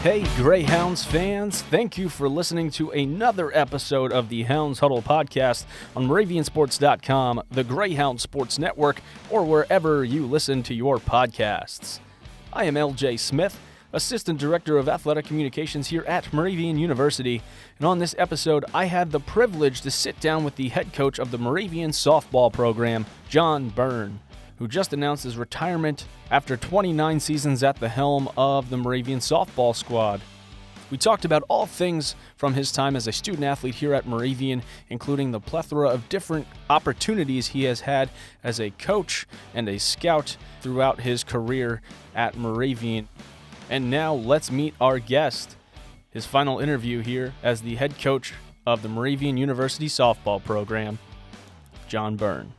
Hey Greyhounds fans, thank you for listening to another episode of the Hounds Huddle podcast on MoravianSports.com, the Greyhound Sports Network, or wherever you listen to your podcasts. I am LJ Smith, Assistant Director of Athletic Communications here at Moravian University, and on this episode I had the privilege to sit down with the head coach of the Moravian softball program, John Byrne, who just announced his retirement after 29 seasons at the helm of the Moravian softball squad. We talked about all things from his time as a student athlete here at Moravian, including the plethora of different opportunities he has had as a coach and a scout throughout his career at Moravian. And now let's meet our guest, his final interview here as the head coach of the Moravian University softball program, John Byrne.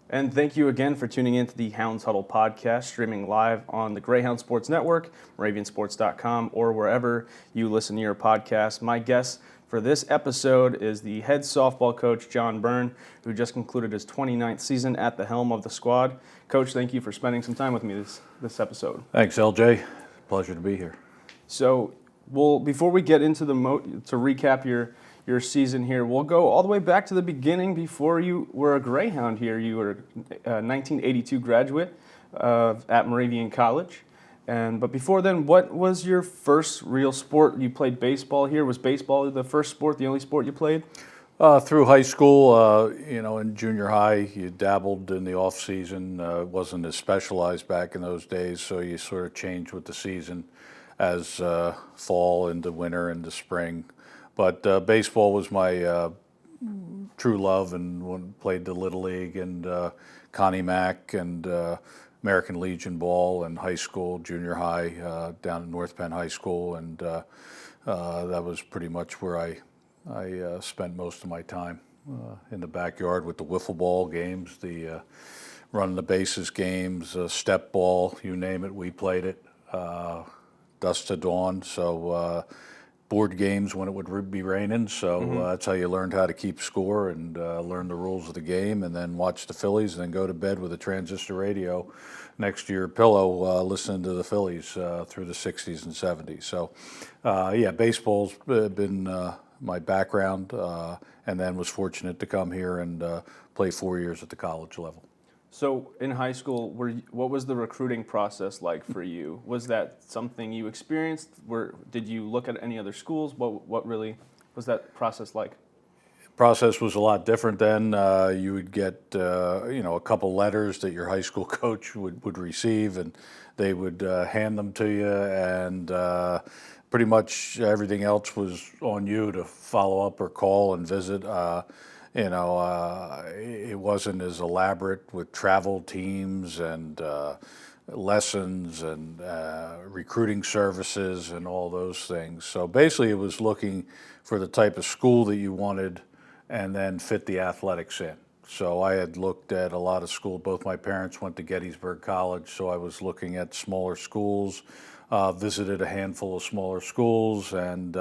And thank you again for tuning in to the Hounds Huddle podcast, streaming live on the Greyhound Sports Network, MoravianSports.com, or wherever you listen to your podcast. My guest for this episode is the head softball coach, John Byrne, who just concluded his 29th season at the helm of the squad. Coach, thank you for spending some time with me this episode. Thanks, LJ. Pleasure to be here. So, before we get into to recap your season here, we'll go all the way back to the beginning before you were a Greyhound here. You were a 1982 graduate at Moravian College. But before then, what was your first real sport? You played baseball here. Was baseball the first sport, the only sport you played? Through high school, in junior high, you dabbled in the off season. It wasn't as specialized back in those days, so you sort of changed with the season as fall into winter into spring. But baseball was my true love, and played the Little League and Connie Mack and American Legion ball in high school, junior high, down at North Penn High School, and that was pretty much where I spent most of my time in the backyard with the wiffle ball games, the run the bases games, step ball, you name it, we played it, dusk to dawn. So. Board games when it would be raining, so that's how you learned how to keep score and learn the rules of the game, and then watch the Phillies, and then go to bed with a transistor radio next to your pillow listening to the Phillies through the 60s and 70s. So, baseball's been my background, and then was fortunate to come here and play 4 years at the college level. So in high school, what was the recruiting process like for you? Was that something you experienced? Did you look at any other schools? What really was that process like? The process was a lot different then. You would get a couple letters that your high school coach would receive, and they would hand them to you, and pretty much everything else was on you to follow up or call and visit. It wasn't as elaborate with travel teams and lessons and recruiting services and all those things. So basically it was looking for the type of school that you wanted and then fit the athletics in. So I had looked at a lot of schools. Both my parents went to Gettysburg College, so I was looking at smaller schools, visited a handful of smaller schools, and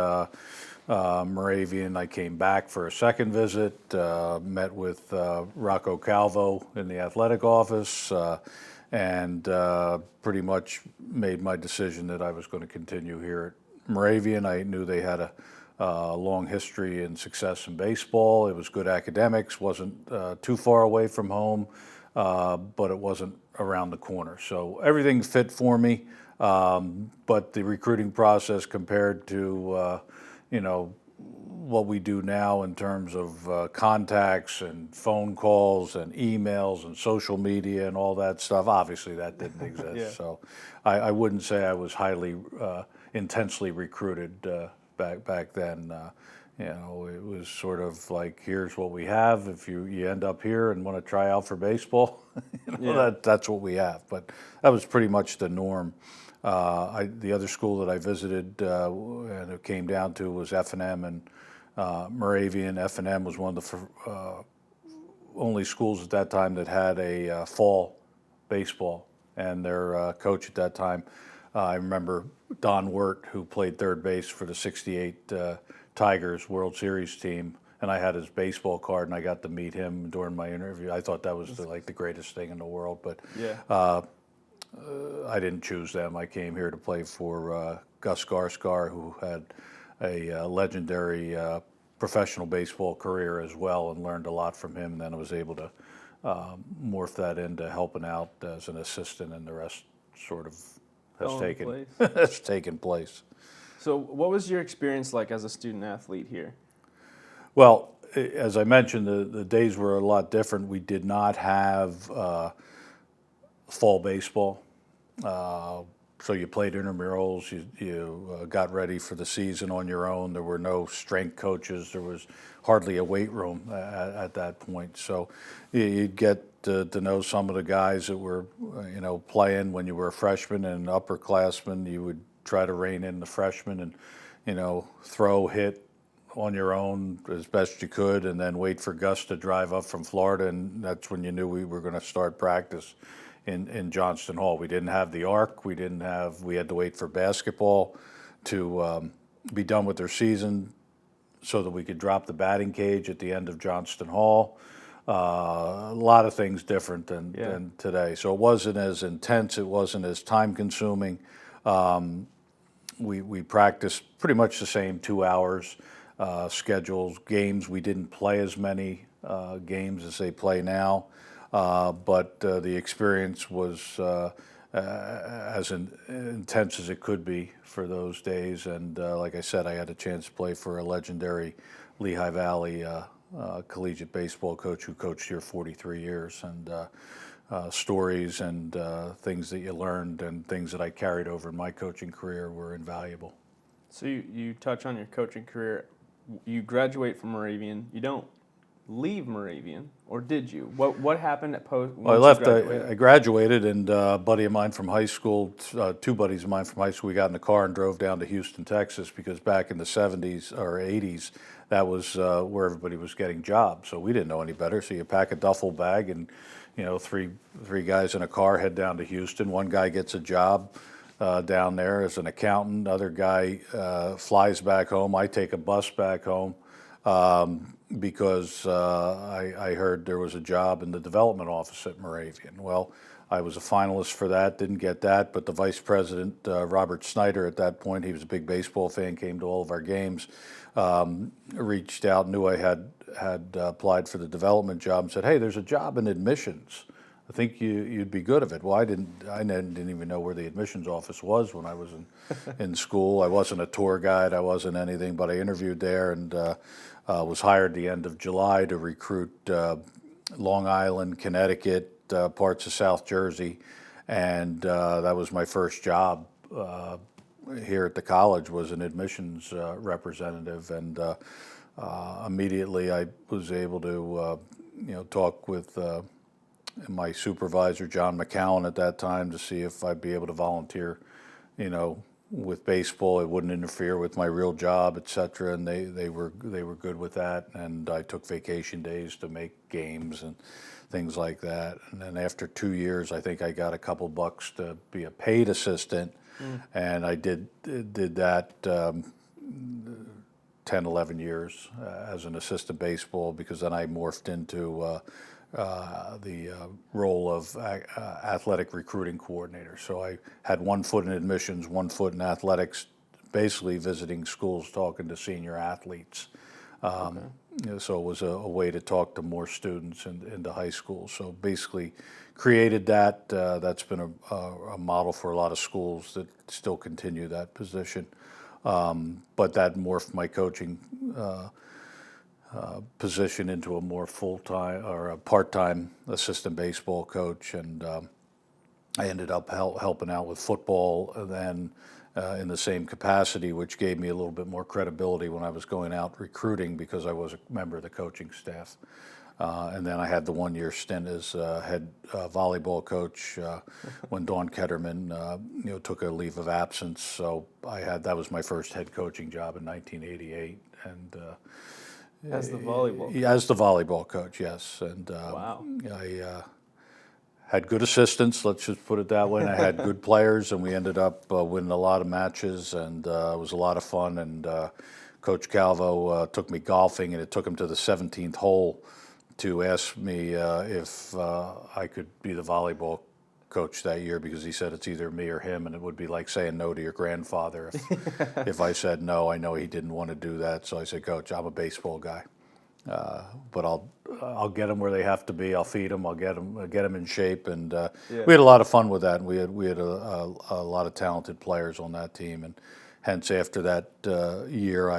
Moravian, I came back for a second visit, met with Rocco Calvo in the athletic office, and pretty much made my decision that I was going to continue here at Moravian. I knew they had a long history and success in baseball. It was good academics, wasn't too far away from home, but it wasn't around the corner. So everything fit for me, but the recruiting process compared to what we do now in terms of contacts and phone calls and emails and social media and all that stuff, obviously that didn't exist. Yeah. So I wouldn't say I was highly intensely recruited back then. It was sort of like, here's what we have. If you end up here and want to try out for baseball, that's what we have. But that was pretty much the norm. The other school that I visited and it came down to was F&M and Moravian. F&M was one of the only schools at that time that had a fall baseball, and their coach at that time I remember Don Wirt, who played third base for the '68 Tigers World Series team, and I had his baseball card, and I got to meet him during my interview. I thought that was the greatest thing in the world, but Yeah. I didn't choose them. I came here to play for Gus Garskar, who had a legendary professional baseball career as well, and learned a lot from him. And then I was able to morph that into helping out as an assistant, and the rest sort of Fell into taken place. has taken place. So what was your experience like as a student athlete here? Well, as I mentioned, the days were a lot different. We did not have fall baseball. So you played intramurals, you got ready for the season on your own. There were no strength coaches. There was hardly a weight room at that point. So you'd get to know some of the guys that were, playing when you were a freshman, and upperclassmen. You would try to rein in the freshmen and, throw, hit on your own as best you could, and then wait for Gus to drive up from Florida, and that's when you knew we were going to start practice in Johnston Hall. We didn't have the arc. We had to wait for basketball to be done with their season so that we could drop the batting cage at the end of Johnston Hall. A lot of things different than today. So it wasn't as intense. It wasn't as time consuming. We practiced pretty much the same 2 hours schedules. Games, we didn't play as many games as they play now. But the experience was as intense as it could be for those days. And like I said, I had a chance to play for a legendary Lehigh Valley collegiate baseball coach who coached here 43 years. And stories and things that you learned and things that I carried over in my coaching career were invaluable. So you touch on your coaching career. You graduate from Moravian. You don't leave Moravian, or did you? What happened at post? Well, I left. I graduated, and a buddy of mine from high school, two buddies of mine from high school, we got in the car and drove down to Houston, Texas, because back in the 70s or 80s, that was where everybody was getting jobs. So we didn't know any better. So you pack a duffel bag, and three guys in a car head down to Houston. One guy gets a job down there as an accountant. Other guy flies back home. I take a bus back home. Because I heard there was a job in the development office at Moravian. Well, I was a finalist for that, didn't get that, but the vice president, Robert Snyder, at that point, he was a big baseball fan, came to all of our games, reached out, knew I had applied for the development job, and said, "Hey, there's a job in admissions. I think you'd be good at it." Well, I didn't even know where the admissions office was when I was in school. I wasn't a tour guide, I wasn't anything, but I interviewed there and was hired the end of July to recruit Long Island, Connecticut, parts of South Jersey, and that was my first job here at the college, was an admissions representative, and immediately I was able to talk with my supervisor, John McCowan, at that time, to see if I'd be able to volunteer, with baseball. It wouldn't interfere with my real job, et cetera, and they were good with that. And I took vacation days to make games and things like that. And then after 2 years, I think I got a couple bucks to be a paid assistant, and I did that 10, 11 years as an assistant baseball, because then I morphed into the role of athletic recruiting coordinator. So I had 1 foot in admissions, 1 foot in athletics, basically visiting schools, talking to senior athletes. So it was a way to talk to more students into high school. So basically created that. That's been a model for a lot of schools that still continue that position. But that morphed my coaching position into a more full-time or a part-time assistant baseball coach, and I ended up helping out with football then in the same capacity, which gave me a little bit more credibility when I was going out recruiting, because I was a member of the coaching staff. And then I had the 1-year stint as head volleyball coach when Dawn Ketterman took a leave of absence. So that was my first head coaching job in 1988, and as the volleyball coach. As the volleyball coach, yes. And Wow. I had good assistants, let's just put it that way. And I had good players, and we ended up winning a lot of matches, and it was a lot of fun. And Coach Calvo took me golfing, and it took him to the 17th hole to ask me if I could be the volleyball coach that year, because he said it's either me or him, and it would be like saying no to your grandfather if I said no. I know he didn't want to do that, so I said, Coach, I'm a baseball guy, but I'll get them where they have to be. I'll feed them. I'll get them in shape, and we had a lot of fun with that. And we had a lot of talented players on that team, and hence after that year,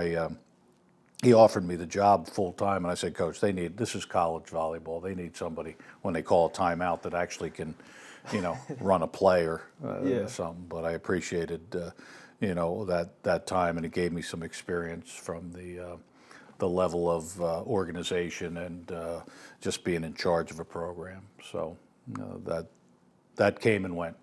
he offered me the job full time, and I said, Coach, this is college volleyball. They need somebody when they call a timeout that actually can, run a play or something. But I appreciated, that time, and it gave me some experience from the level of organization and just being in charge of a program. So that came and went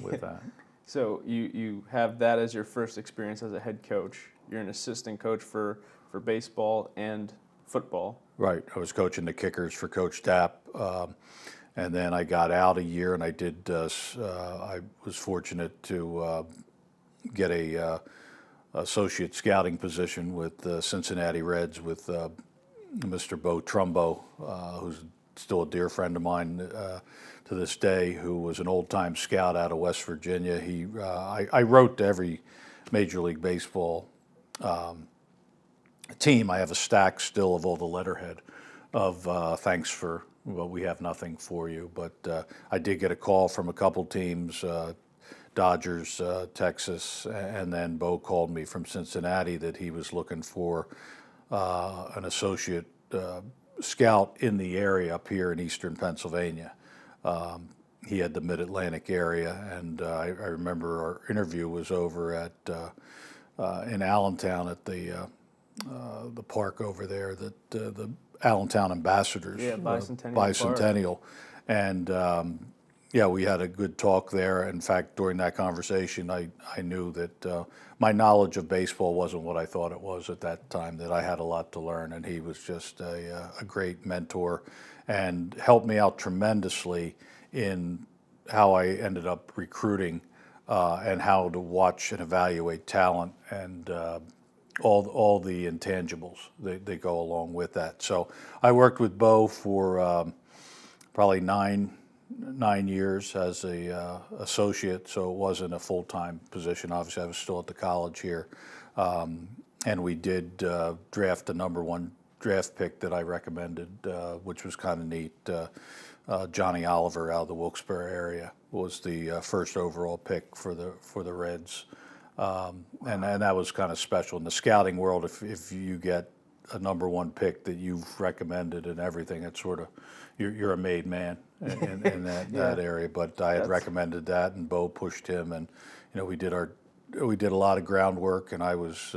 with that. So you have that as your first experience as a head coach. You're an assistant coach for baseball and football. Right. I was coaching the kickers for Coach Dapp. And then I got out a year, and I was fortunate to get a associate scouting position with the Cincinnati Reds with Mr. Bo Trumbo, who's still a dear friend of mine to this day, who was an old-time scout out of West Virginia. I wrote to every Major League Baseball team. I have a stack still of all the letterhead of thanks for, well, we have nothing for you. But I did get a call from a couple teams, Dodgers, Texas, and then Bo called me from Cincinnati that he was looking for an associate scout in the area up here in eastern Pennsylvania. He had the Mid-Atlantic area, and I remember our interview was over at in Allentown at the park over there, that the Allentown Ambassadors, Bicentennial, and we had a good talk there. In fact, during that conversation, I knew that my knowledge of baseball wasn't what I thought it was at that time, that I had a lot to learn, and he was just a great mentor and helped me out tremendously in how I ended up recruiting and how to watch and evaluate talent and all the intangibles that go along with that. So I worked with Bo for probably nine years as a associate, so it wasn't a full-time position. Obviously, I was still at the college here, and we did draft the number one draft pick that I recommended, which was kind of neat. Johnny Oliver out of the Wilkes-Barre area was the first overall pick for the Reds. And that was kind of special in the scouting world. If you get a number one pick that you've recommended and everything, it's sort of you're a made man in that area. But I had recommended that, and Bo pushed him, and we did a lot of groundwork, and I was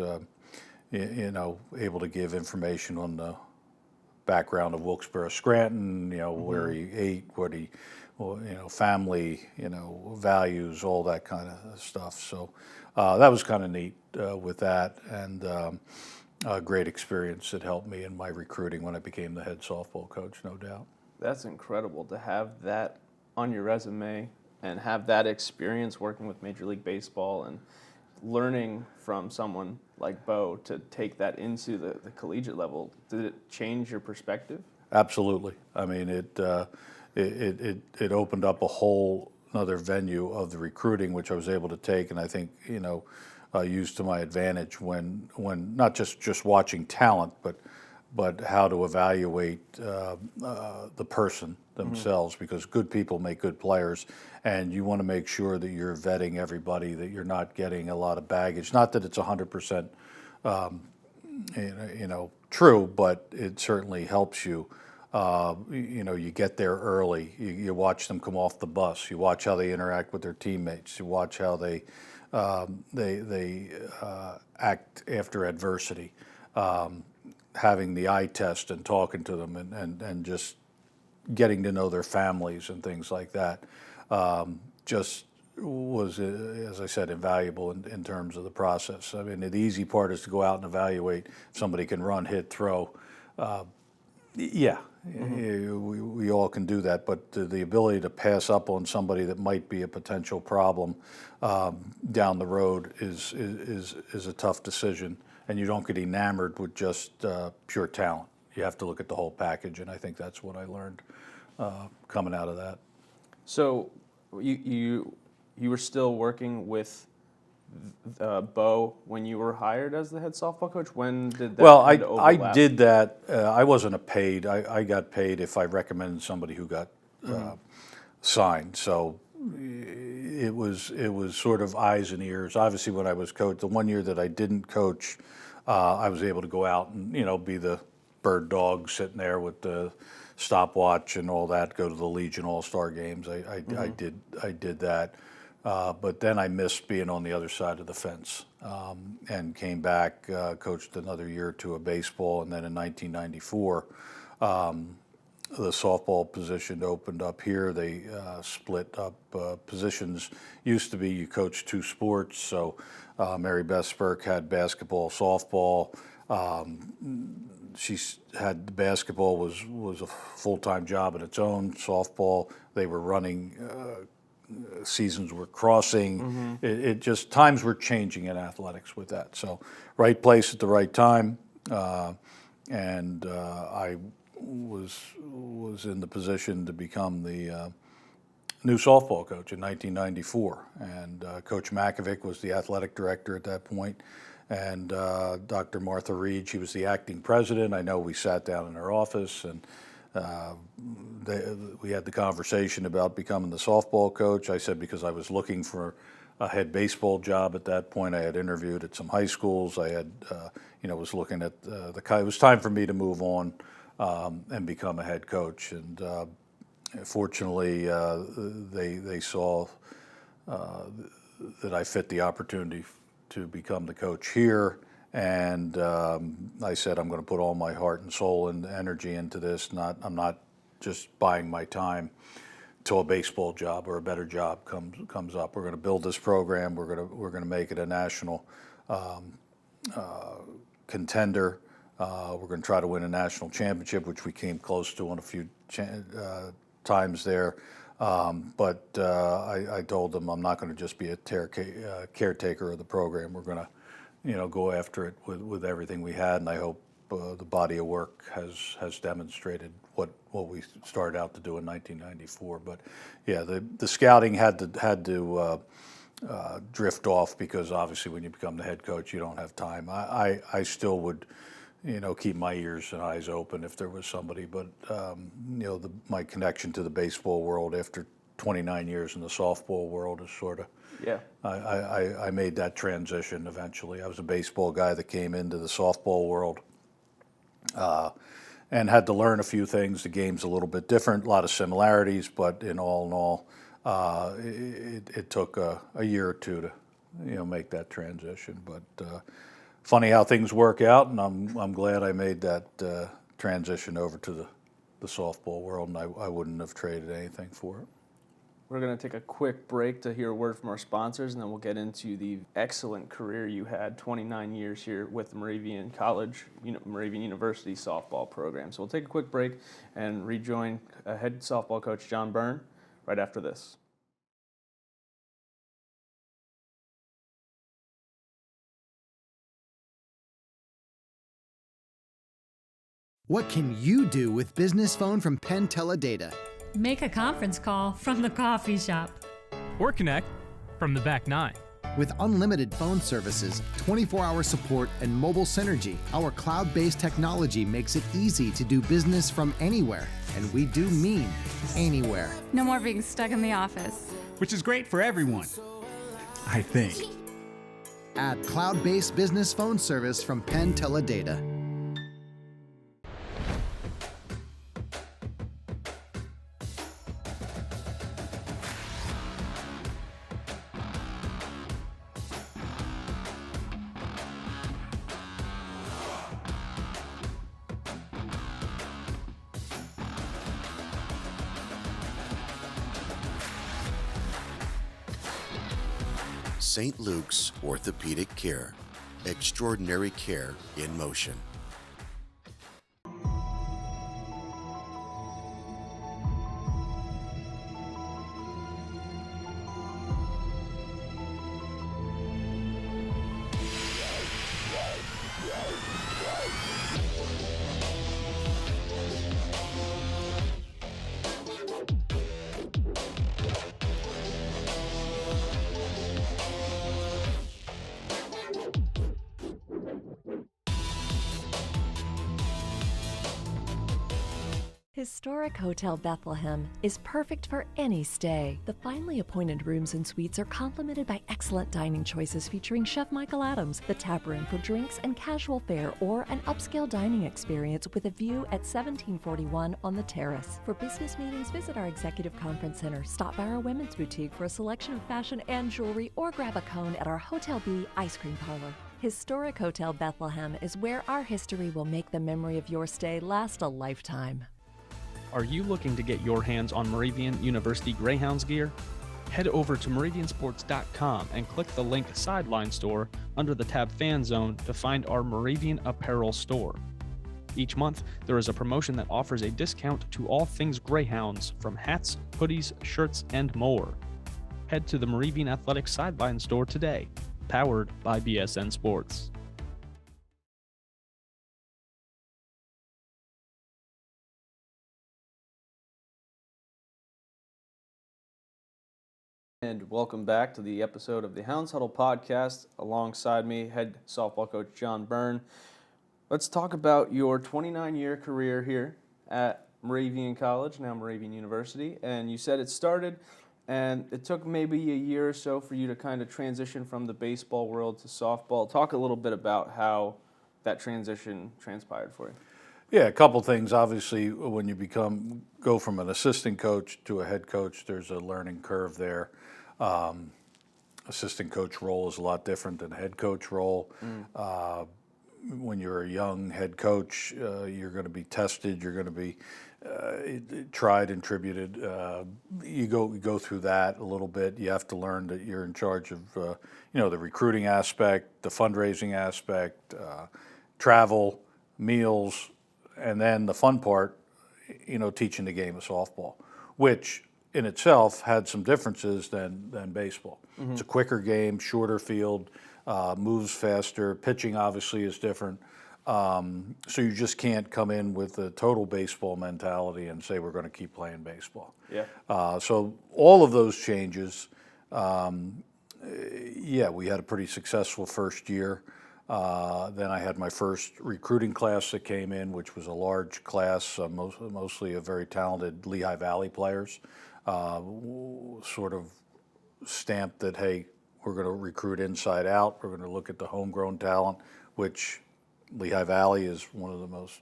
able to give information on the background of Wilkes-Barre Scranton, where he ate, what he, family, values, all that kind of stuff. So that was kind of neat with that, and a great experience that helped me in my recruiting when I became the head softball coach, no doubt. That's incredible to have that on your resume and have that experience working with Major League Baseball and learning from someone like Bo to take that into the collegiate level. Did it change your perspective? Absolutely. I mean, it opened up a whole another venue of the recruiting, which I was able to take, and I think use to my advantage when not just watching talent, but how to evaluate the person themselves, because good people make good players, and you want to make sure that you're vetting everybody, that you're not getting a lot of baggage. Not that it's 100% true, but it certainly helps you. You get there early. You watch them come off the bus. You watch how they interact with their teammates. You watch how they act after adversity. Having the eye test and talking to them and just getting to know their families and things like that just was, as I said, invaluable in terms of the process. I mean, the easy part is to go out and evaluate if somebody can run, hit, throw. We all can do that, but the ability to pass up on somebody that might be a potential problem down the road is a tough decision, and you don't get enamored with just pure talent. You have to look at the whole package, and I think that's what I learned coming out of that. So you were still working with Bo when you were hired as the head softball coach? When did that kind of overlap? I did that. I wasn't a paid. I got paid if I recommended somebody who got signed. So it was sort of eyes and ears. Obviously, when I was coach, the 1 year that I didn't coach, I was able to go out and be the bird dog sitting there with the stopwatch and all that. Go to the Legion All-Star games. I did that. But then I missed being on the other side of the fence and came back, coached another year or two of baseball, and then in 1994, the softball position opened up here. They split up positions. Used to be you coach two sports, so Mary Beth Spurk had basketball, softball. She had basketball was a full-time job in its own. Softball, they were running. Seasons were crossing. It just times were changing in athletics with that. So right place at the right time, and I was in the position to become the new softball coach in 1994. And Coach Makovic was the athletic director at that point, and Dr. Martha Reed, she was the acting president. I know we sat down in her office and. We had the conversation about becoming the softball coach. I said because I was looking for a head baseball job at that point. I had interviewed at some high schools. I had, was looking at it was time for me to move on and become a head coach. And fortunately, they saw that I fit the opportunity to become the coach here. And I said, I'm going to put all my heart and soul and energy into this. I'm not just buying my time till a baseball job or a better job comes up. We're going to build this program. We're going to make it a national contender. We're going to try to win a national championship, which we came close to on a few times there. But I told them I'm not going to just be a caretaker of the program. We're going to go after it with everything we had, and I hope the body of work has demonstrated what we started out to do in 1994. But yeah, the scouting had to drift off because obviously when you become the head coach, you don't have time. I still would, keep my ears and eyes open if there was somebody. But my connection to the baseball world after 29 years in the softball world is sort of. Yeah. I made that transition eventually. I was a baseball guy that came into the softball world and had to learn a few things. The game's a little bit different, a lot of similarities, but in all, it took a year or two to make that transition. But funny how things work out, and I'm glad I made that transition over to the softball world, and I wouldn't have traded anything for it. We're going to take a quick break to hear a word from our sponsors, and then we'll get into the excellent career you had, 29 years here with the Moravian Moravian University softball program. So we'll take a quick break and rejoin head softball coach John Byrne right after this. What can you do with Business Phone from Penn Teledata? Make a conference call from the coffee shop. Or connect from the back nine. With unlimited phone services, 24-hour support, and mobile synergy, our cloud-based technology makes it easy to do business from anywhere. And we do mean anywhere. No more being stuck in the office. Which is great for everyone, I think. Add cloud-based business phone service from Penn Teledata. St. Luke's Orthopedic Care. Extraordinary care in motion. Historic Hotel Bethlehem is perfect for any stay. The finely appointed rooms and suites are complemented by excellent dining choices featuring Chef Michael Adams, the tap room for drinks and casual fare, or an upscale dining experience with a view at 1741 on the terrace. For business meetings, visit our Executive Conference Center, stop by our women's boutique for a selection of fashion and jewelry, or grab a cone at our Hotel B ice cream parlor. Historic Hotel Bethlehem is where our history will make the memory of your stay last a lifetime. Are you looking to get your hands on Moravian University Greyhounds gear? Head over to moraviansports.com and click the link Sideline Store under the tab Fan Zone to find our Moravian apparel store. Each month, there is a promotion that offers a discount to all things Greyhounds, from hats, hoodies, shirts, and more. Head to the Moravian Athletics Sideline Store today, powered by BSN Sports. And welcome back to the episode of the Hounds Huddle podcast. Alongside me, head softball coach John Byrne. Let's talk about your 29-year career here at Moravian College, now Moravian University. And you said it started, and it took maybe a year or so for you to kind of transition from the baseball world to softball. Talk a little bit about how that transition transpired for you. Yeah, a couple things. Obviously, when you go from an assistant coach to a head coach, there's a learning curve there. Assistant coach role is a lot different than head coach role. When you're a young head coach, you're going to be tested. You're going to be tried and tributed. You go through that a little bit. You have to learn that you're in charge of the recruiting aspect, the fundraising aspect, travel, meals, and then the fun part, teaching the game of softball, which in itself had some differences than baseball. Mm-hmm. It's a quicker game, shorter field, moves faster. Pitching obviously is different. So you just can't come in with a total baseball mentality and say we're going to keep playing baseball. Yeah. So all of those changes, we had a pretty successful first year. Then I had my first recruiting class that came in, which was a large class, mostly of very talented Lehigh Valley players, sort of stamped that, hey, we're going to recruit inside out. We're going to look at the homegrown talent, which Lehigh Valley is one of the most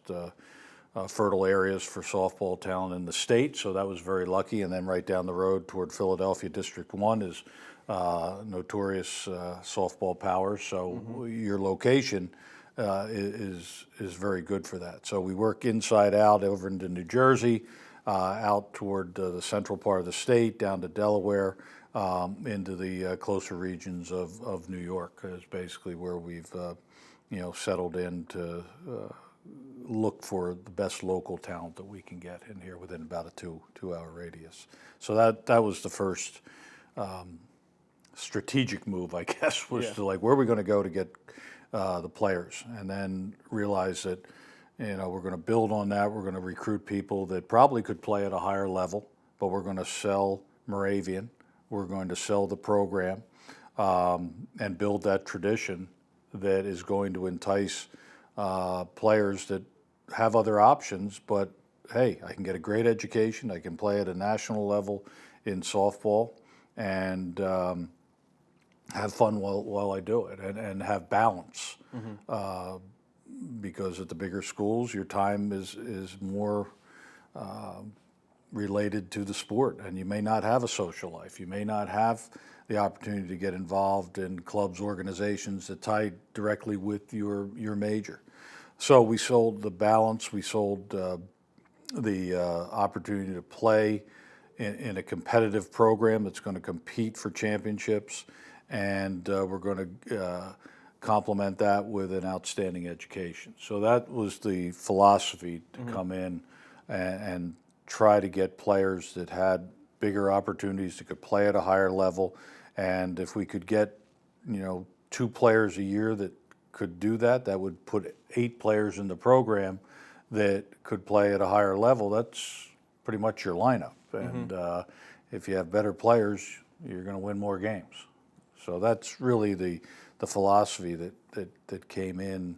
fertile areas for softball talent in the state, so that was very lucky. And then right down the road toward Philadelphia, District 1 is notorious softball powers, so your location is very good for that. So we work inside out over into New Jersey, out toward the central part of the state, down to Delaware, into the closer regions of New York is basically where we've settled in to look for the best local talent that we can get in here within about a two-hour radius. So that was the first strategic move, I guess, was to where are we going to go to get the players, and then realize that we're going to build on that. We're going to recruit people that probably could play at a higher level, but we're going to sell Moravian. We're going to sell the program and build that tradition that is going to entice players that have other options, but hey, I can get a great education. I can play at a national level in softball and have fun while I do it, and have balance. Because at the bigger schools, your time is more related to the sport, and you may not have a social life. You may not have the opportunity to get involved in clubs, organizations that tie directly with your major. So we sold the balance. We sold the opportunity to play in a competitive program that's going to compete for championships, and we're going to complement that with an outstanding education. So that was the philosophy to come in and try to get players that had bigger opportunities, that could play at a higher level. And if we could get, 2 players a year that could do that, that would put 8 players in the program that could play at a higher level. That's pretty much your lineup. And if you have better players, you're going to win more games. So that's really the philosophy that came in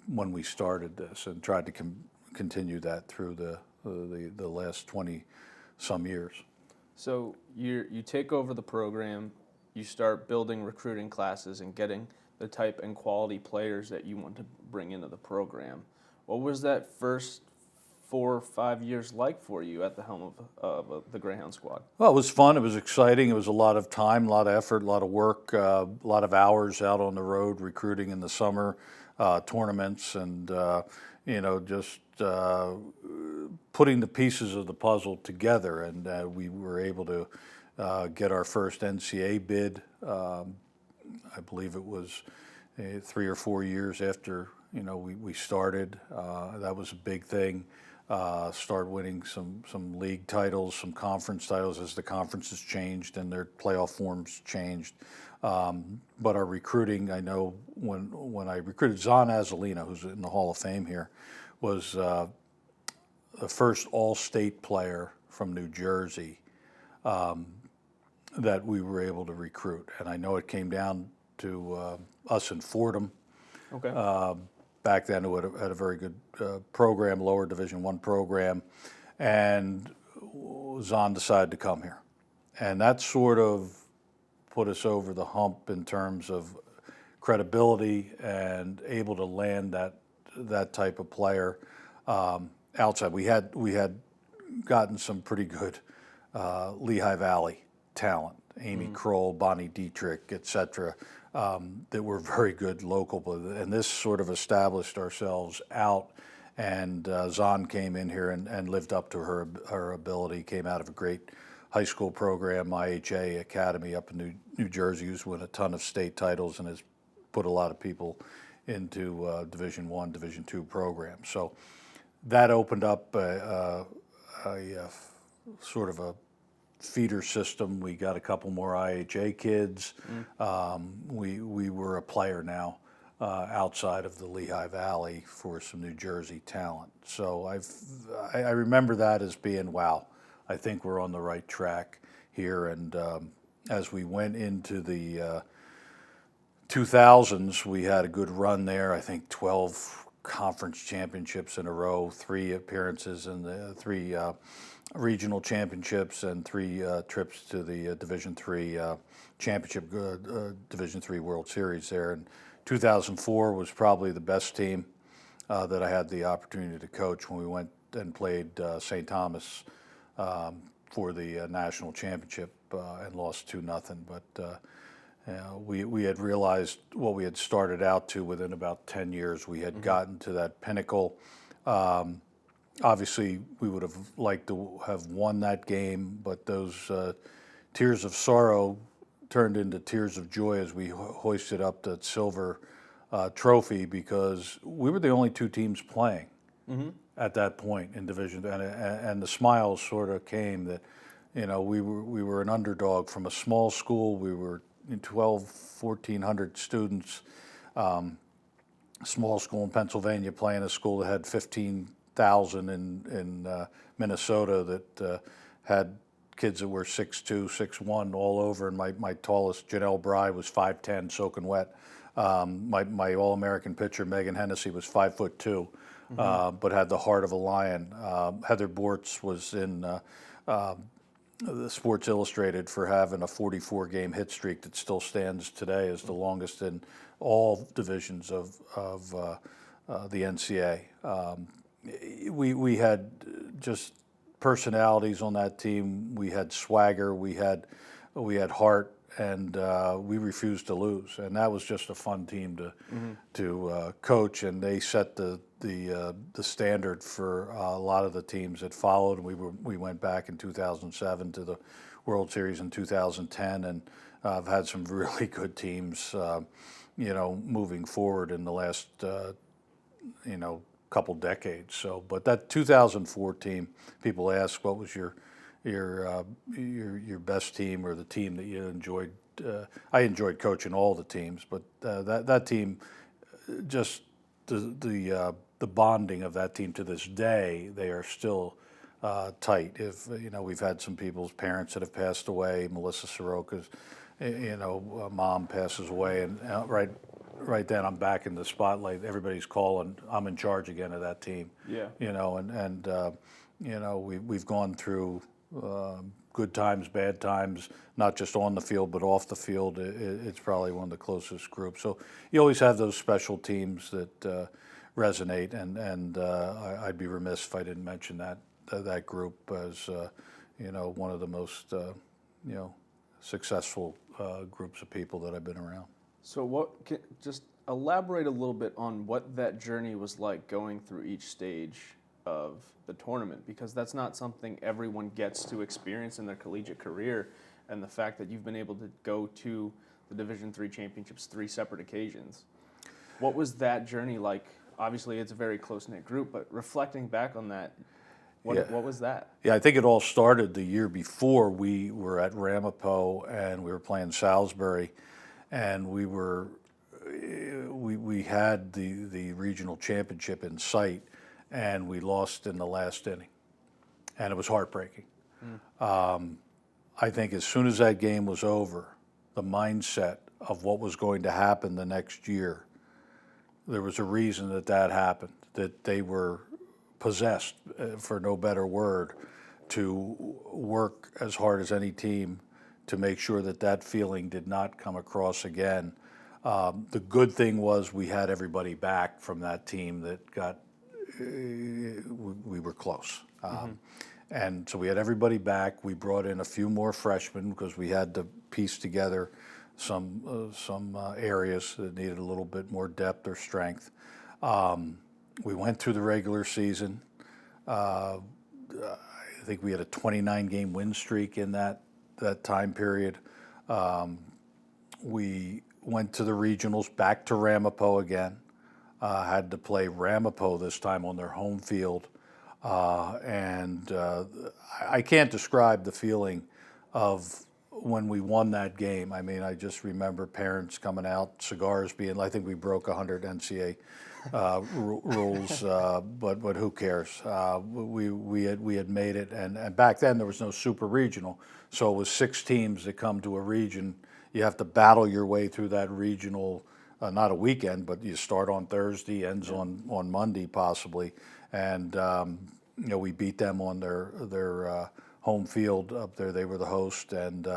when we started this, and tried to continue that through the last 20 some years. So you take over the program, you start building recruiting classes and getting the type and quality players that you want to bring into the program. What was that first 4 or 5 years like for you at the helm of the Greyhound squad? Well, it was fun. It was exciting. It was a lot of time, a lot of effort, a lot of work, a lot of hours out on the road recruiting in the summer, tournaments, and just putting the pieces of the puzzle together. And we were able to get our first NCAA bid. I believe it was 3 or 4 years after we started. That was a big thing. Start winning some league titles, some conference titles as the conferences changed and their playoff forms changed. But our recruiting, I know when I recruited Zon Azalina, who's in the Hall of Fame here, was the first all-state player from New Jersey that we were able to recruit. And I know it came down to us in Fordham. Okay. Back then, who had a very good program, lower Division I program, and Zon decided to come here. And that sort of put us over the hump in terms of credibility and able to land that type of player outside. We had gotten some pretty good Lehigh Valley talent, Amy Kroll, Bonnie Dietrich, et cetera, that were very good local. And this sort of established ourselves out. And Zon came in here and lived up to her ability, came out of a great high school program, IHA Academy up in New Jersey, who's won a ton of state titles and has put a lot of people into Division I, Division II programs. So that opened up a sort of a feeder system. We got a couple more IHA kids. We were a player now outside of the Lehigh Valley for some New Jersey talent. So I remember that as being, wow, I think we're on the right track here. And as we went into the 2000s, we had a good run there. I think 12 conference championships in a row, 3 appearances in the 3 regional championships, and 3 trips to the Division III championship, Division III World Series there. And 2004 was probably the best team that I had the opportunity to coach when we went and played St. Thomas for the national championship and lost 2-0. But we had realized what we had started out to within about 10 years. We had gotten to that pinnacle. Obviously, we would have liked to have won that game, but those tears of sorrow turned into tears of joy as we hoisted up that silver trophy, because we were the only 2 teams playing at that point in Division, and the smiles sort of came that we were an underdog from a small school. We were 1,400 students, small school in Pennsylvania, playing a school that had 15,000 in Minnesota that had kids that were 6'2", 6'1", all over, and my tallest, Janelle Bry, was 5'10", soaking wet. My All-American pitcher, Megan Hennessy, was 5'2", but had the heart of a lion. Heather Bortz was in the Sports Illustrated for having a 44-game hit streak that still stands today as the longest in all divisions of the NCAA. We had just personalities on that team. We had swagger. We had heart, and we refused to lose. And that was just a fun team to coach. And they set the standard for a lot of the teams that followed. We went back in 2007 to the World Series in 2010, and I've had some really good teams, moving forward in the last couple decades. So, but that 2004 team, people ask, what was your best team or the team that you enjoyed? I enjoyed coaching all the teams, but that team, just the bonding of that team to this day, they are still tight. If we've had some people's parents that have passed away. Melissa Soroka's, mom passes away, and right then I'm back in the spotlight. Everybody's calling. I'm in charge again of that team. Yeah. we've gone through good times, bad times, not just on the field but off the field. It's probably one of the closest groups. So you always have those special teams that resonate, and I'd be remiss if I didn't mention that group as one of the most successful groups of people that I've been around. So just elaborate a little bit on what that journey was like going through each stage of the tournament, because that's not something everyone gets to experience in their collegiate career, and the fact that you've been able to go to the Division III championships 3 separate occasions. What was that journey like? Obviously, it's a very close-knit group, but reflecting back on that, what was that? Yeah, I think it all started the year before. We were at Ramapo and we were playing Salisbury, and we had the regional championship in sight, and we lost in the last inning, and it was heartbreaking. I think as soon as that game was over, the mindset of what was going to happen the next year, there was a reason that happened, that they were possessed, for no better word, to work as hard as any team to make sure that feeling did not come across again. The good thing was we had everybody back from that team that got, we were close. And so we had everybody back. We brought in a few more freshmen because we had to piece together some areas that needed a little bit more depth or strength. We went through the regular season. I think we had a 29-game win streak in that time period. We went to the regionals, back to Ramapo again. Had to play Ramapo this time on their home field. And I can't describe the feeling of when we won that game. I mean, I just remember parents coming out, cigars being, I think we broke 100 NCAA rules, but who cares? We had made it, and back then there was no super regional, so it was 6 teams that come to a region. You have to battle your way through that regional, not a weekend, but you start on Thursday, ends on Monday possibly, and we beat them on their home field up there. They were the host, and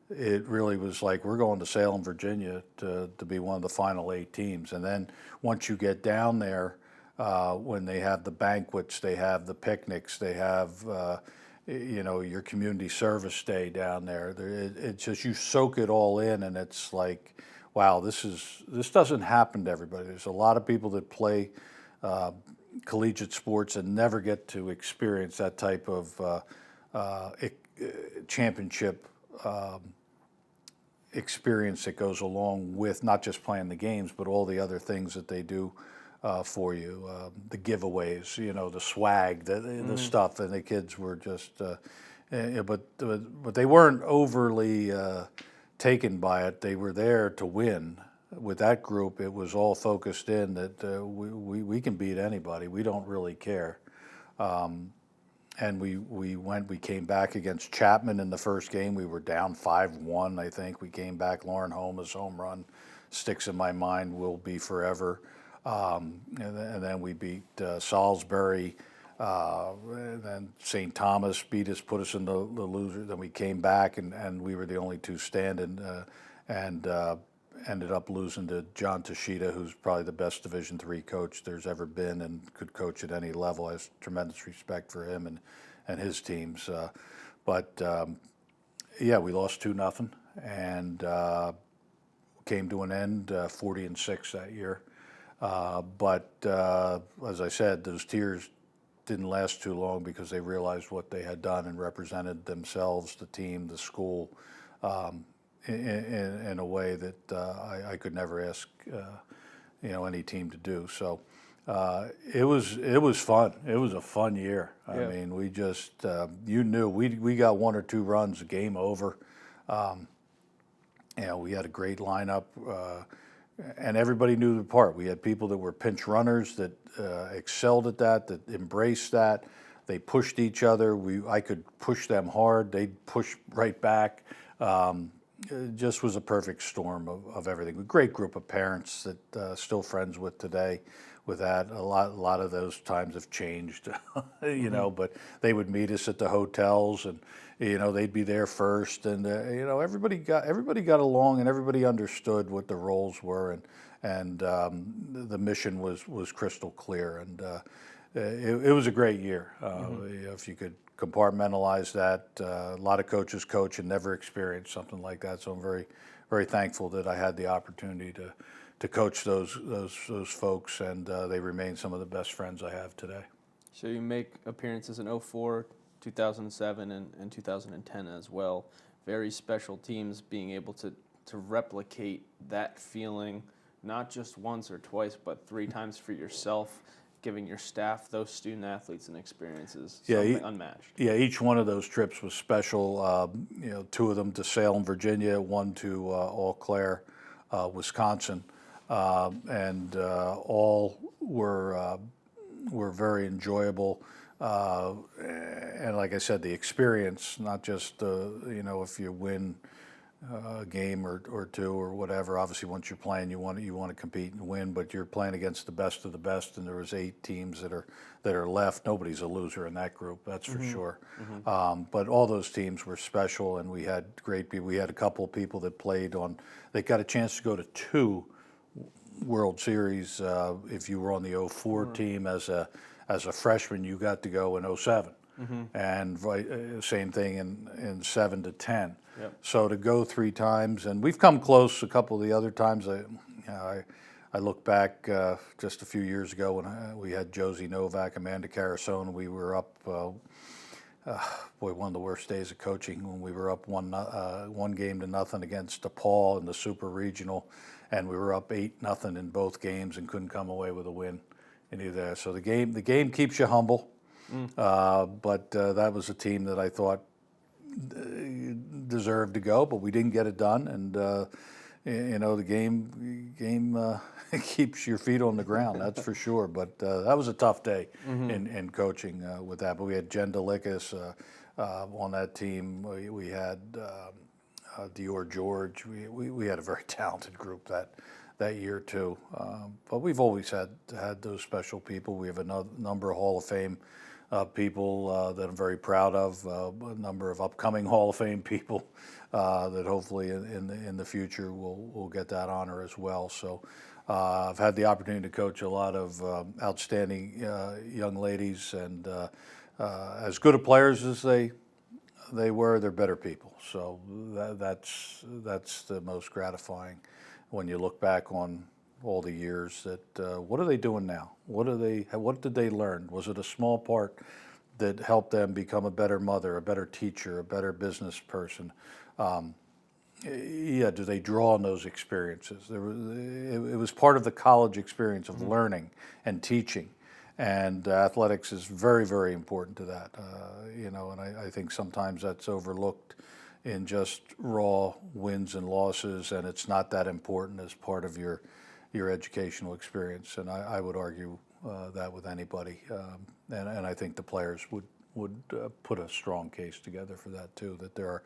it really was like, we're going to Salem, Virginia to be one of the final 8 teams. And then once you get down there, when they have the banquets, they have the picnics, they have your community service day down there. It's just, you soak it all in, and it's like, wow, this doesn't happen to everybody. There's a lot of people that play collegiate sports and never get to experience that type of championship experience that goes along with not just playing the games, but all the other things that they do for you, the giveaways, the swag, the stuff, and the kids were just, but they weren't overly taken by it. They were there to win. With that group, it was all focused in that we can beat anybody. We don't really care. And we came back against Chapman in the first game. We were down 5-1, I think. We came back. Lauren Holmes' home run sticks in my mind, will be forever. And then we beat Salisbury. And then St. Thomas beat us, put us in the loser. Then we came back, and we were the only 2 standing, and ended up losing to John Tashita, who's probably the best Division III coach there's ever been and could coach at any level. I have tremendous respect for him and his teams. But we lost 2-0 and came to an end 40-6 that year. But as I said, those tears didn't last too long because they realized what they had done and represented themselves, the team, the school, in a way that I could never ask any team to do. So it was fun. It was a fun year. I mean, we just you knew we got 1 or 2 runs, game over. We had a great lineup, and everybody knew their part. We had people that were pinch runners that excelled at that embraced that. They pushed each other. I could push them hard. They'd push right back. it just was a perfect storm of everything. A great group of parents that still friends with today. With that, a lot of those times have changed, but they would meet us at the hotels, and they'd be there first, and everybody got along, and everybody understood what the roles were, and the mission was crystal clear, and it was a great year. If you could compartmentalize that, a lot of coaches coach and never experience something like that, so I'm very, very thankful that I had the opportunity to coach those folks, and they remain some of the best friends I have today. So you make appearances in 04, 2007, and 2010 as well. Very special teams being able to replicate that feeling, not just once or twice, but 3 times for yourself, giving your staff, those student athletes, and experiences, something unmatched. Yeah, each one of those trips was special. 2 of them to Salem, Virginia, 1 to Eau Claire, Wisconsin. And all were very enjoyable. And like I said, the experience, not just, if you win a game or 2 or whatever. Obviously, once you're playing, you want to compete and win, but you're playing against the best of the best, and there was 8 teams that are left. Nobody's a loser in that group, that's for sure. But all those teams were special, and we had great people. We had a couple of people that played they got a chance to go to 2 World Series. If you were on the 04 team as a freshman, you got to go in 07. And same thing in 7 to 10. Yep. So to go 3 times, and we've come close a couple of the other times. I look back just a few years ago when we had Josie Novak, Amanda Carasone. We were up, one of the worst days of coaching, when we were up 1 game to nothing against DePaul in the Super Regional, and we were up 8-0 in both games and couldn't come away with a win in either. So the game keeps you humble, but that was a team that I thought deserved to go, but we didn't get it done, and the game keeps your feet on the ground, that's for sure. But that was a tough day in coaching with that. But we had Jen DeLickus on that team. We had Dior George. We had a very talented group that year too. But we've always had those special people. We have a number of Hall of Fame people that I'm very proud of, a number of upcoming Hall of Fame people that hopefully in the future will get that honor as well. So I've had the opportunity to coach a lot of outstanding young ladies, and as good of players as they were, they're better people. So that's the most gratifying when you look back on all the years. That what are they doing now? What did they learn? Was it a small part that helped them become a better mother, a better teacher, a better business person? Do they draw on those experiences? It was part of the college experience of learning and teaching, and athletics is very, very important to that. And I think sometimes that's overlooked in just raw wins and losses, and it's not that important as part of your educational experience. And I would argue that with anybody, and I think the players would put a strong case together for that too, that there are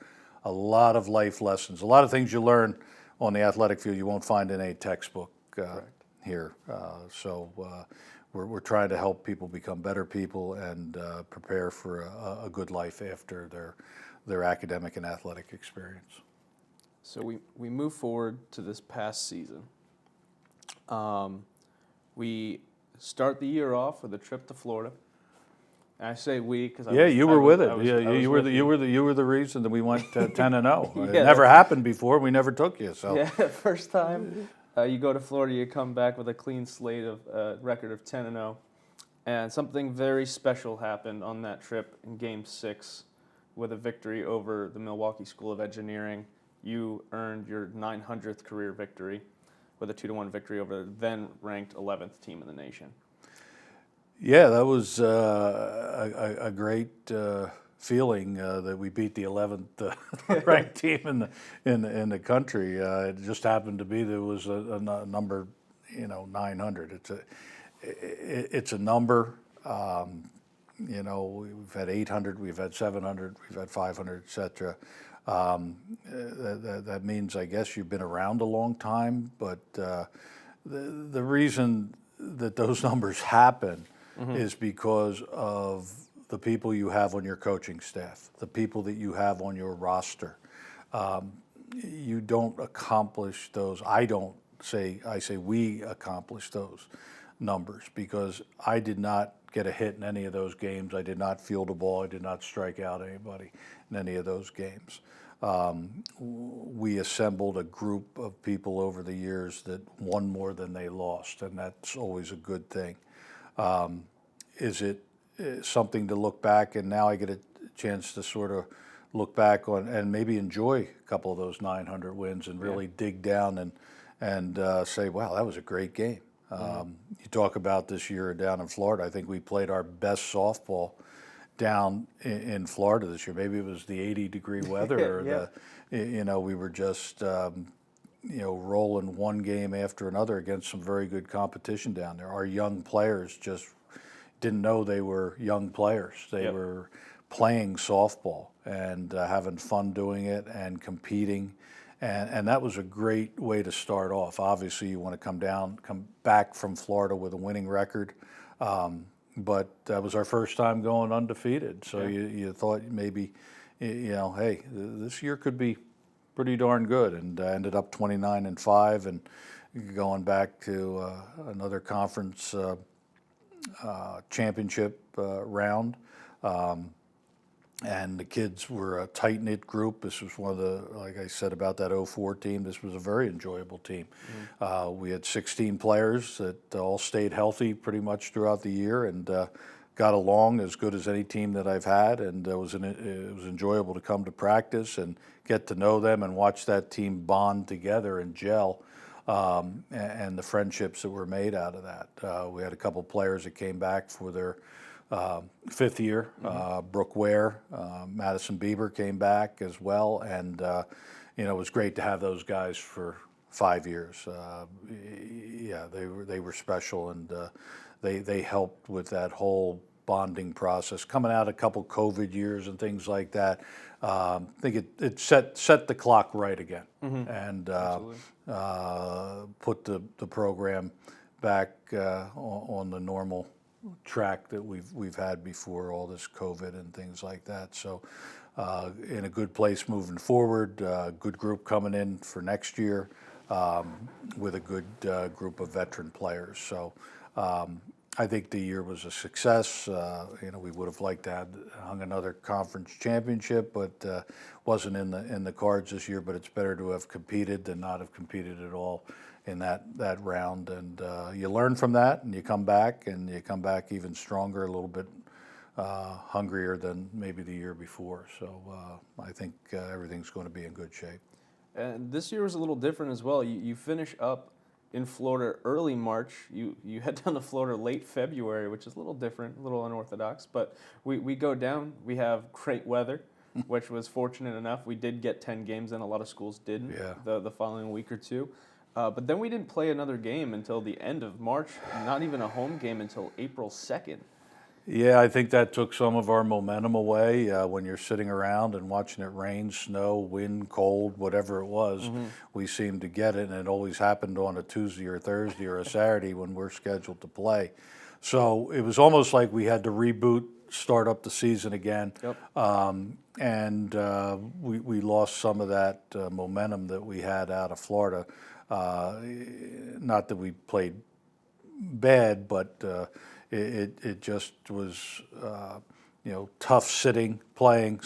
a lot of life lessons, a lot of things you learn on the athletic field you won't find in a textbook here. So we're trying to help people become better people and prepare for a good life after their academic and athletic experience. So we move forward to this past season. We start the year off with a trip to Florida. And I say we because you were with it. You were the reason that we went 10-0. It never happened before. We never took you. So first time you go to Florida, you come back with a clean slate of record of 10-0, and something very special happened on that trip in Game 6 with a victory over the Milwaukee School of Engineering. You earned your 900th career victory with a 2-1 victory over the then ranked 11th team in the nation. Yeah, that was a great feeling that we beat the 11th ranked team in the country. It just happened to be there was a number, 900. It's a number. We've had 800, we've had 700, we've had 500, etc. That means, I guess, you've been around a long time, but the reason that those numbers happen is because of the people you have on your coaching staff, the people that you have on your roster. You don't accomplish those. I say we accomplish those numbers because I did not get a hit in any of those games. I did not field a ball. I did not strike out anybody in any of those games. We assembled a group of people over the years that won more than they lost, and that's always a good thing. Is it something to look back, and now I get a chance to sort of look back on and maybe enjoy a couple of those 900 wins and really dig down and say, wow, that was a great game. You talk about this year down in Florida. I think we played our best softball down in Florida this year. Maybe it was the 80-degree weather, or we were just rolling one game after another against some very good competition down there. Our young players just didn't know they were young players. They were playing softball and having fun doing it and competing. And that was a great way to start off. Obviously, you want to come back from Florida with a winning record. But that was our first time going undefeated. So you thought maybe, hey, this year could be pretty darn good. And ended up 29-5 and going back to another conference championship round. And the kids were a tight-knit group. This was one of the, like I said about that 04 team, this was a very enjoyable team. We had 16 players that all stayed healthy pretty much throughout the year and got along as good as any team that I've had. And it was enjoyable to come to practice and get to know them and watch that team bond together and gel. And the friendships that were made out of that. We had a couple players that came back for their fifth year. Brooke Ware, Madison Bieber came back as well, and it was great to have those guys for 5 years. They were special, and they helped with that whole bonding process. Coming out a couple COVID years and things like that, I think it set the clock right again, and put the program back on the normal track that we've had before all this COVID and things like that. So in a good place moving forward, good group coming in for next year with a good group of veteran players. So I think the year was a success. We would have liked to have hung another conference championship, but wasn't in the cards this year. But it's better to have competed than not have competed at all in that round. And you learn from that, and you come back even stronger, a little bit hungrier than maybe the year before. So I think everything's going to be in good shape. And this year was a little different as well. You finish up in Florida early March. You head down to Florida late February, which is a little different, a little unorthodox. But we go down. We have great weather, which was fortunate enough. We did get 10 games in. A lot of schools didn't the following week or two. But then we didn't play another game until the end of March, not even a home game until April 2nd. Yeah, I think that took some of our momentum away when you're sitting around and watching it rain, snow, wind, cold, whatever it was. We seemed to get it, and it always happened on a Tuesday or Thursday or a Saturday when we're scheduled to play. So it was almost like we had to reboot, start up the season again. And we lost some of that momentum that we had out of Florida. Not that we played bad, but it just was tough sitting, playing,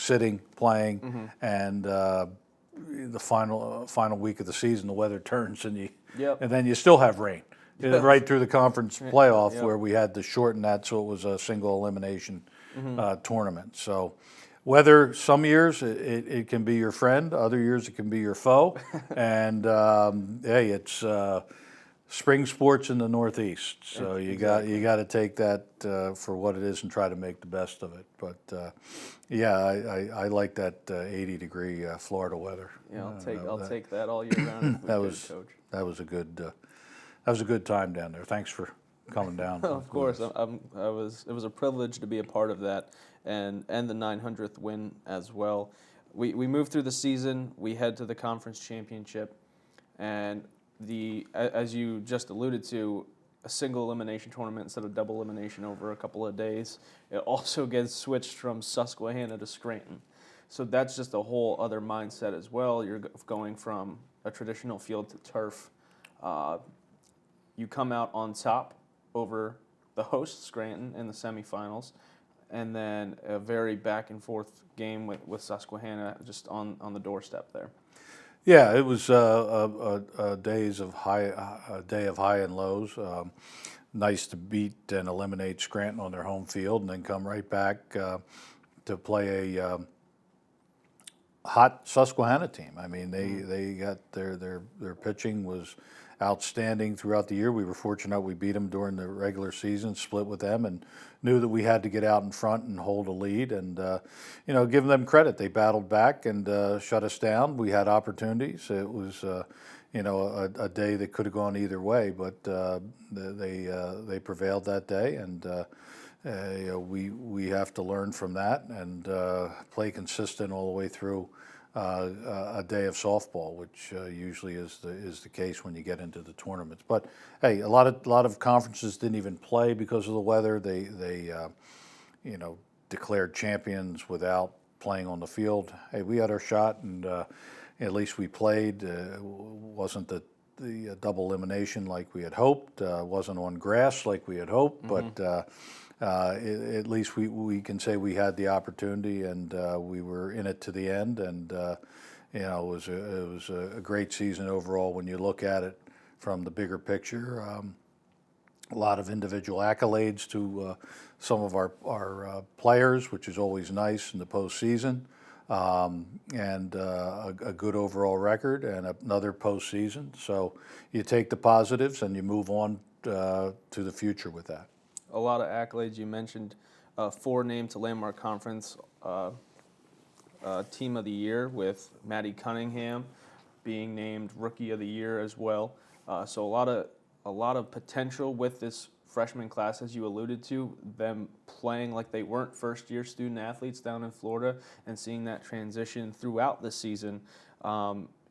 and the final week of the season, the weather turns and and then you still have rain right through the conference playoff where we had to shorten that so it was a single elimination tournament. So weather, some years it can be your friend, other years it can be your foe, and hey, it's spring sports in the Northeast, so you got to take that for what it is and try to make the best of it. But I like that 80-degree Florida weather. Yeah, I'll take that all year round. That was a good time down there. Thanks for coming down. Of course, it was a privilege to be a part of that, and the 900th win as well. we move through the season, we head to the conference championship, and as you just alluded to, a single elimination tournament instead of double elimination over a couple of days. It also gets switched from Susquehanna to Scranton. So that's just a whole other mindset as well. You're going from a traditional field to turf. You come out on top over the host, Scranton, in the semifinals, and then a very back and forth game with Susquehanna just on the doorstep there. Yeah, it was a day of high and lows. Nice to beat and eliminate Scranton on their home field, and then come right back to play a hot Susquehanna team. I mean, they got their pitching was outstanding throughout the year. We were fortunate we beat them during the regular season, split with them, and knew that we had to get out in front and hold a lead. And give them credit. They battled back and shut us down. We had opportunities. It was a day that could have gone either way, but they prevailed that day, and we have to learn from that and play consistent all the way through a day of softball, which usually is the case when you get into the tournaments. But hey, a lot of conferences didn't even play because of the weather. They declared champions without playing on the field. Hey, we had our shot, and at least we played. It wasn't the double elimination like we had hoped. Wasn't on grass like we had hoped, but. At least we can say we had the opportunity, and we were in it to the end, and it was a great season overall when you look at it from the bigger picture. A lot of individual accolades to some of our players, which is always nice in the postseason, and a good overall record and another postseason. So you take the positives and you move on to the future with that. A lot of accolades. You mentioned 4 named to Landmark Conference Team of the Year, with Maddie Cunningham being named Rookie of the Year as well. So a lot of potential with this freshman class, as you alluded to, them playing like they weren't first-year student athletes down in Florida, and seeing that transition throughout the season.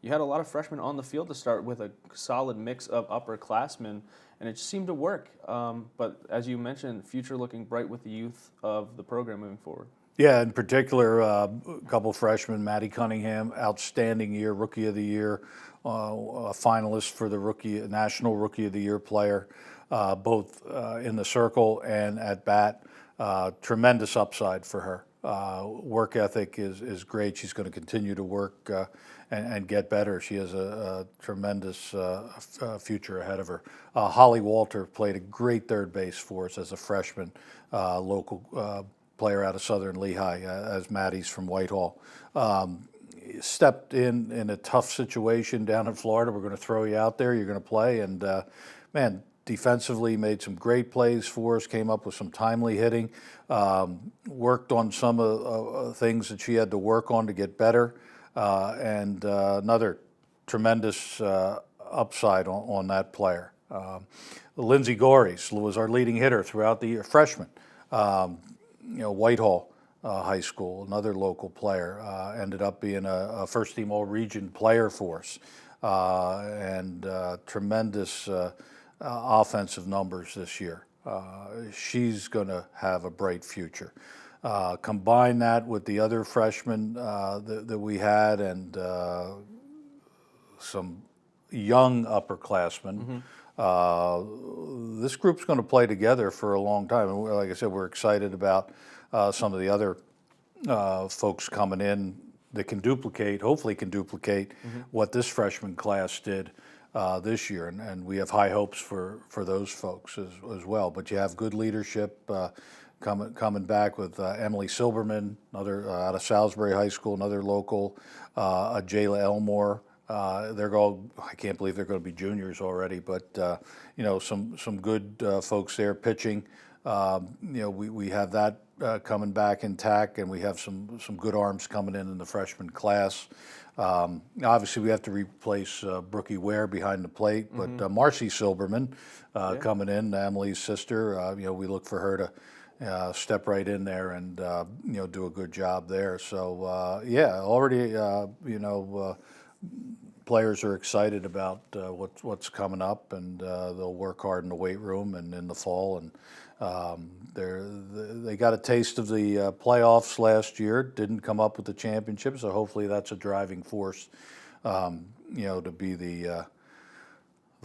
You had a lot of freshmen on the field to start with, a solid mix of upperclassmen, and it just seemed to work. But as you mentioned, future looking bright with the youth of the program moving forward. Yeah, in particular, a couple freshmen, Maddie Cunningham, outstanding year, Rookie of the Year, a finalist for the National Rookie of the Year player, both in the circle and at bat. Tremendous upside for her. Work ethic is great. She's going to continue to work and get better. She has a tremendous future ahead of her. Holly Walter played a great third base for us as a freshman, local player out of Southern Lehigh, as Maddie's from Whitehall. Stepped in a tough situation down in Florida. We're going to throw you out there. You're going to play. And, defensively made some great plays for us, came up with some timely hitting, worked on some of things that she had to work on to get better, and another tremendous upside on that player. Lindsey Gories was our leading hitter throughout the year, freshman. Whitehall High School, another local player, ended up being a first-team All-Region player for us, and tremendous offensive numbers this year. She's going to have a bright future. Combine that with the other freshmen that we had, and some young upperclassmen. This group's going to play together for a long time. And like I said, we're excited about some of the other folks coming in that hopefully can duplicate what this freshman class did this year, and we have high hopes for those folks as well. But you have good leadership coming back with Emily Silberman, another out of Salisbury High School, another local, Jayla Elmore. They're all, I can't believe they're going to be juniors already, but some good folks there pitching. We have that coming back intact, and we have some good arms coming in the freshman class. Obviously, we have to replace Brookie Ware behind the plate, but Marcy Silberman coming in, Emily's sister. We look for her to step right in there and do a good job there. So already players are excited about what's coming up, and they'll work hard in the weight room and in the fall. And they got a taste of the playoffs last year. Didn't come up with the championship, so hopefully that's a driving force, to be the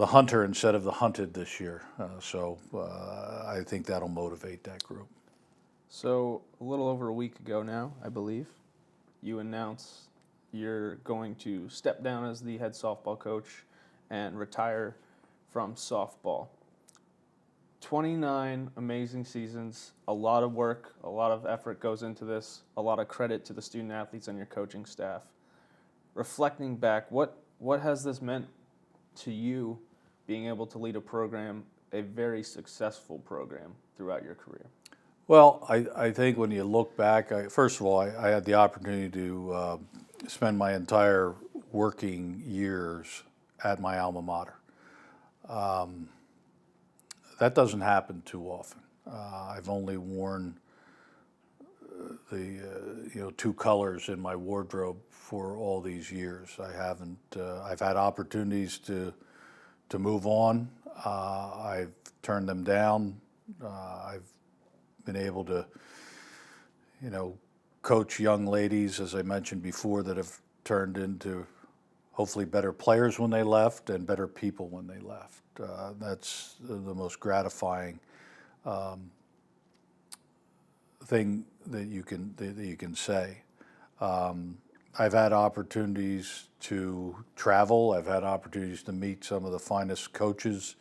hunter instead of the hunted this year. I think that'll motivate that group. So a little over a week ago now, I believe, you announced you're going to step down as the head softball coach and retire from softball. 29 amazing seasons, a lot of work, a lot of effort goes into this, a lot of credit to the student athletes and your coaching staff. Reflecting back, what has this meant to you, being able to lead a program, a very successful program throughout your career? Well, I think when you look back, first of all, I had the opportunity to spend my entire working years at my alma mater. That doesn't happen too often. I've only worn the two colors in my wardrobe for all these years. I haven't. I've had opportunities to move on. I've turned them down. I've been able to, coach young ladies, as I mentioned before, that have turned into hopefully better players when they left and better people when they left. That's the most gratifying thing that you can say. I've had opportunities to travel. I've had opportunities to meet some of the finest coaches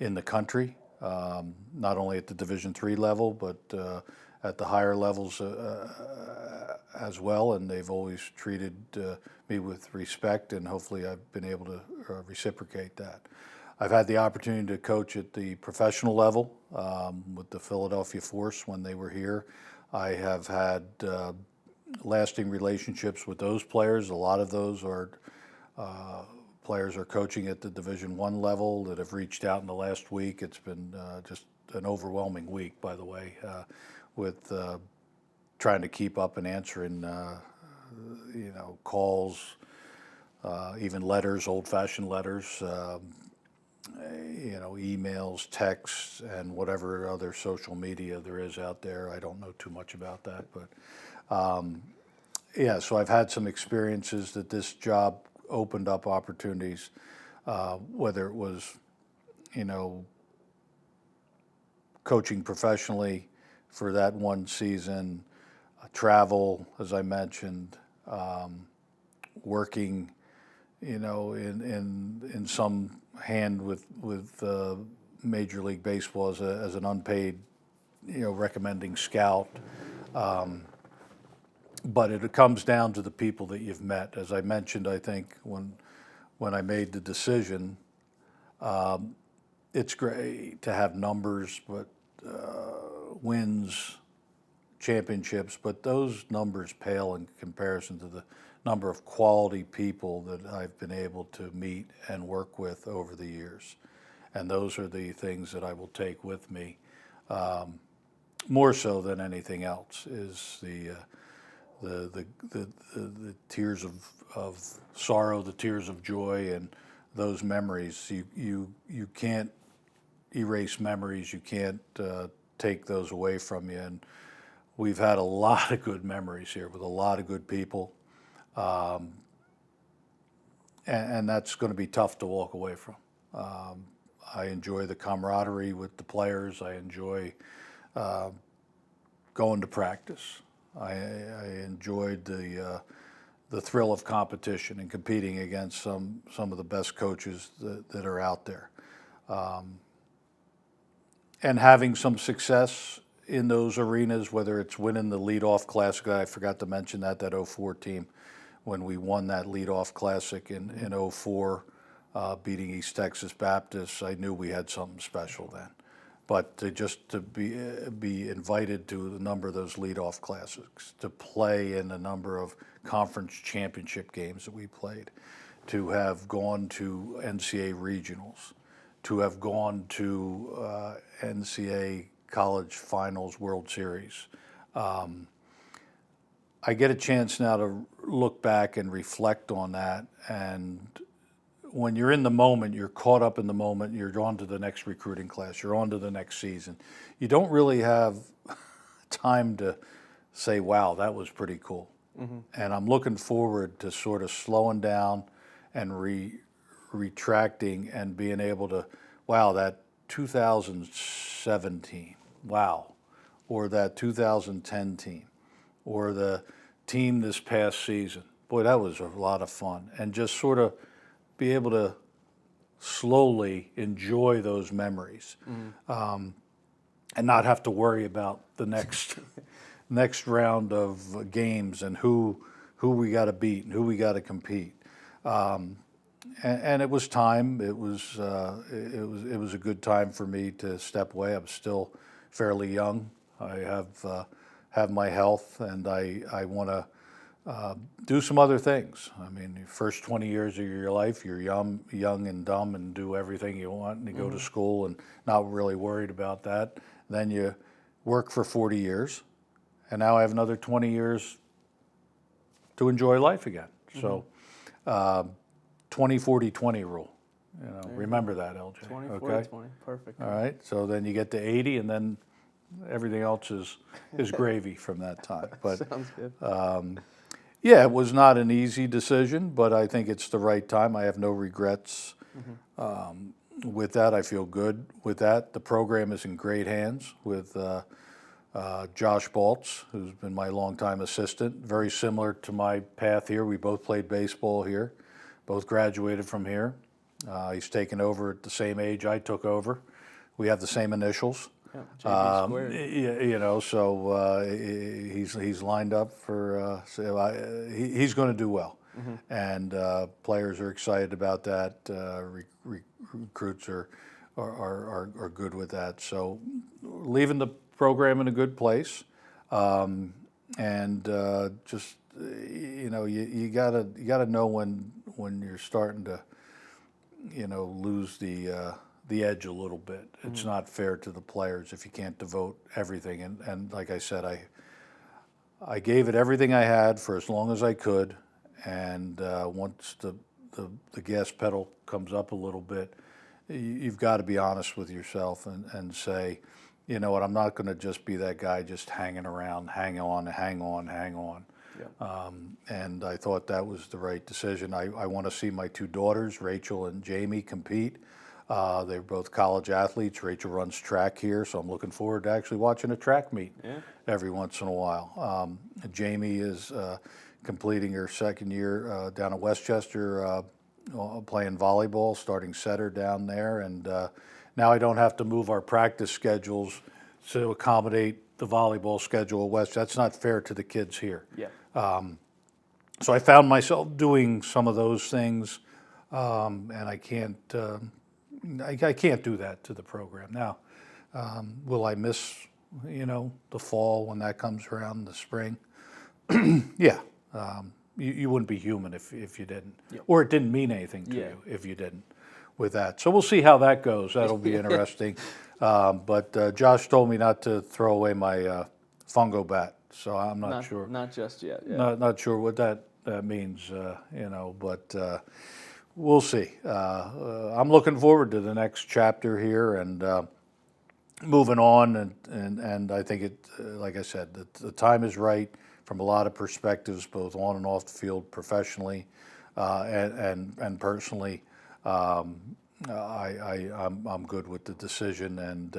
in the country, not only at the Division III level, but at the higher levels as well, and they've always treated me with respect, and hopefully I've been able to reciprocate that. I've had the opportunity to coach at the professional level with the Philadelphia Force when they were here. I have had lasting relationships with those players. A lot of those are players are coaching at the Division I level that have reached out in the last week. It's been just an overwhelming week, by the way, with trying to keep up and answering calls, even letters, old-fashioned letters, emails, texts, and whatever other social media there is out there. I don't know too much about that, but so I've had some experiences that this job opened up opportunities, whether it was, coaching professionally for that one season, travel, as I mentioned, working, in some hand with Major League Baseball as an unpaid, recommending scout. But it comes down to the people that you've met. As I mentioned, I think when I made the decision, it's great to have numbers, but wins, championships, but those numbers pale in comparison to the number of quality people that I've been able to meet and work with over the years. And those are the things that I will take with me, more so than anything else, is the tears of sorrow, the tears of joy, and those memories. You can't erase memories. You can't take those away from you. And we've had a lot of good memories here with a lot of good people. And that's going to be tough to walk away from. I enjoy the camaraderie with the players. I enjoy going to practice. I enjoyed the thrill of competition and competing against some of the best coaches that are out there. And having some success in those arenas, whether it's winning the leadoff classic, I forgot to mention that 04 team, when we won that leadoff classic in 04, beating East Texas Baptist, I knew we had something special then. But to be invited to a number of those leadoff classics, to play in a number of conference championship games that we played, to have gone to NCAA regionals, to have gone to NCAA college finals World Series. I get a chance now to look back and reflect on that, and when you're in the moment, you're caught up in the moment, you're on to the next recruiting class, you're on to the next season. You don't really have time to say, wow, that was pretty cool. And I'm looking forward to sort of slowing down and retracting and being able to, wow, that 2017, wow, or that 2010 team, or the team this past season. Boy, that was a lot of fun. And just sort of be able to slowly enjoy those memories, and not have to worry about the next round of games and who we got to beat and who we got to compete. And it was time. It was a good time for me to step away. I'm still fairly young. I have my health, and I want to do some other things. I mean, the first 20 years of your life, you're young and dumb and do everything you want, and you go to school and not really worried about that. Then you work for 40 years, and now I have another 20 years to enjoy life again. So 20-40-20 rule. Remember that, LJ. 20-40-20, perfect. All right, so then you get to 80, and then everything else is gravy from that time. But Sounds good. yeah, it was not an easy decision, but I think it's the right time. I have no regrets. With that, I feel good with that. The program is in great hands with Josh Baltz, who's been my longtime assistant. Very similar to my path here. We both played baseball here, both graduated from here. He's taken over at the same age I took over. We have the same initials. Yeah, JB squared. So he's lined up for. He's going to do well, and players are excited about that. Recruits are good with that. So leaving the program in a good place, and just you gotta know when you're starting to lose the edge a little bit. It's not fair to the players if you can't devote everything. And like I said, I gave it everything I had for as long as I could. And once the gas pedal comes up a little bit, you've got to be honest with yourself and say, you know what, I'm not going to just be that guy just hanging around, hang on. Yeah. And I thought that was the right decision. I want to see my two daughters, Rachel and Jamie, compete. They're both college athletes. Rachel runs track here, so I'm looking forward to actually watching a track meet every once in a while. Jamie is completing her second year down at Westchester, playing volleyball, starting setter down there. And now I don't have to move our practice schedules to accommodate the volleyball schedule at West. That's not fair to the kids here. Yeah. So I found myself doing some of those things, and I can't do that to the program. Now, will I miss, the fall when that comes around, the spring? Yeah. You wouldn't be human if you didn't. Yep. Or it didn't mean anything to you if you didn't with that. So we'll see how that goes. That'll be interesting. But Josh told me not to throw away my fungo bat, so I'm not sure. Not just yet. Yeah. Not sure what that means, but we'll see. I'm looking forward to the next chapter here and moving on, and I think it, like I said, the time is right from a lot of perspectives, both on and off the field, professionally and personally. I'm good with the decision, and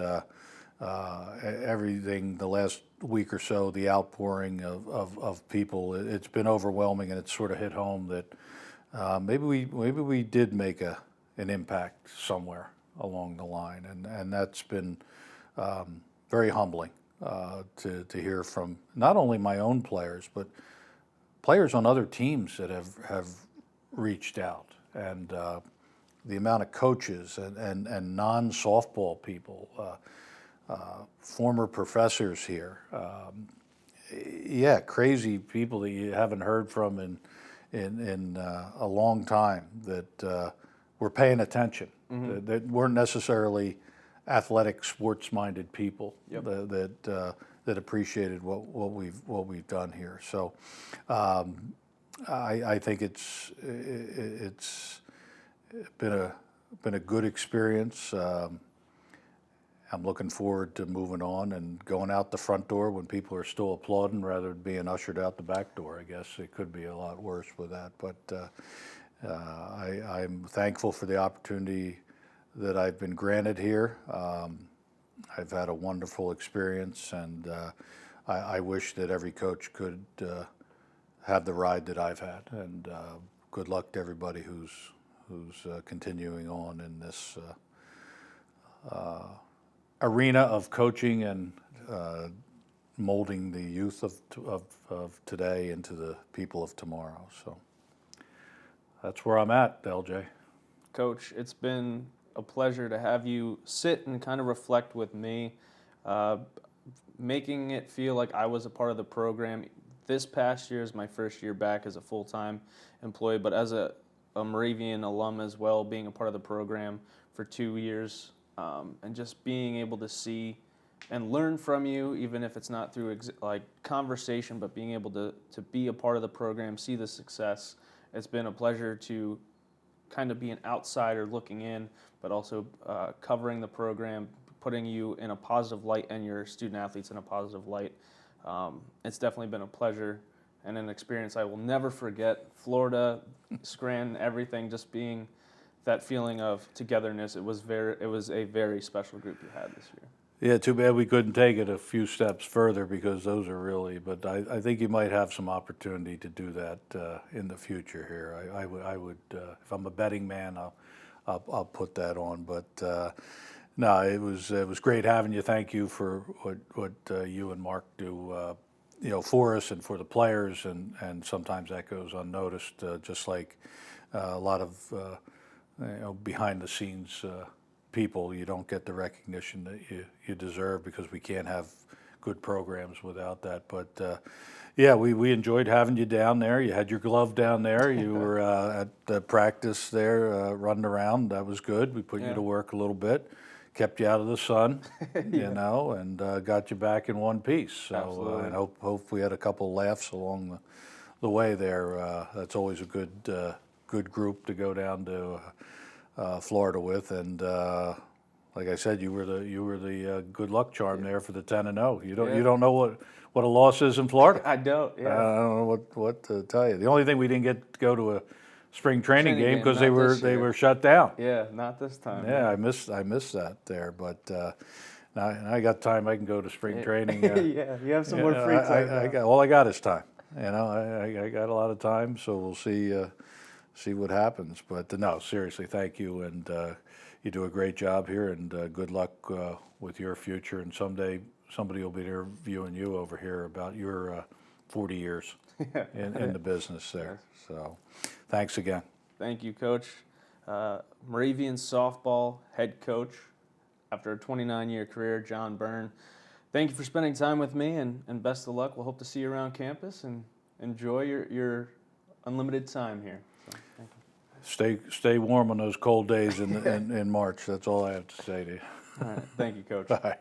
everything the last week or so, the outpouring of people, it's been overwhelming, and it's sort of hit home that maybe we did make an impact somewhere along the line, and that's been very humbling to hear from not only my own players, but players on other teams that have reached out, and the amount of coaches and non-softball people, former professors here, crazy people that you haven't heard from in a long time that were paying attention, that weren't necessarily athletic, sports-minded people that appreciated what we've done here. So I think it's been a good experience. I'm looking forward to moving on and going out the front door when people are still applauding rather than being ushered out the back door. I guess it could be a lot worse with that, but I'm thankful for the opportunity that I've been granted here. I've had a wonderful experience, and I wish that every coach could have the ride that I've had. And good luck to everybody who's continuing on in this arena of coaching and molding the youth of today into the people of tomorrow. So that's where I'm at, LJ. Coach, it's been a pleasure to have you sit and kind of reflect with me, making it feel like I was a part of the program. This past year is my first year back as a full-time employee, but as a Moravian alum as well, being a part of the program for 2 years, and just being able to see and learn from you, even if it's not through conversation, but being able to be a part of the program, see the success. It's been a pleasure to kind of be an outsider looking in, but also covering the program, putting you in a positive light and your student athletes in a positive light. It's definitely been a pleasure and an experience I will never forget. Florida, Scranton, everything, just being that feeling of togetherness. It was a very special group you had this year. Yeah, too bad we couldn't take it a few steps further because those are really, but I think you might have some opportunity to do that in the future here. I would if I'm a betting man, I'll put that on. But no, it was great having you. Thank you for what you and Mark do, for us and for the players, and sometimes that goes unnoticed, just like a lot of behind the scenes people. You don't get the recognition that you deserve because we can't have good programs without that. But yeah, we enjoyed having you down there. You had your glove down there. You were at the practice there, running around. That was good. We put you to work a little bit, kept you out of the sun, and got you back in one piece. So and hope we had a couple laughs along the way there. That's always a good group to go down to Florida with, and like I said, you were the good luck charm there for the 10-0. You don't know what a loss is in Florida. I don't. Yeah. I don't know what to tell you. The only thing we didn't get to go to a spring training game because they were shut down. Yeah, not this time. Yeah, I missed that there, but now I got time. I can go to spring training. Yeah, you have some more free time. All I got is time. I got a lot of time, so we'll see what happens. But no, seriously, thank you, and you do a great job here, and good luck with your future. And someday somebody will be interviewing you over here about your 40 years in the business there. So thanks again. Thank you, Coach. Moravian softball head coach after a 29-year career, John Byrne. Thank you for spending time with me, and best of luck. We'll hope to see you around campus, and enjoy your unlimited time here. So, thank you. Stay warm on those cold days in March. That's all I have to say to you. All right. Thank you, Coach. All right.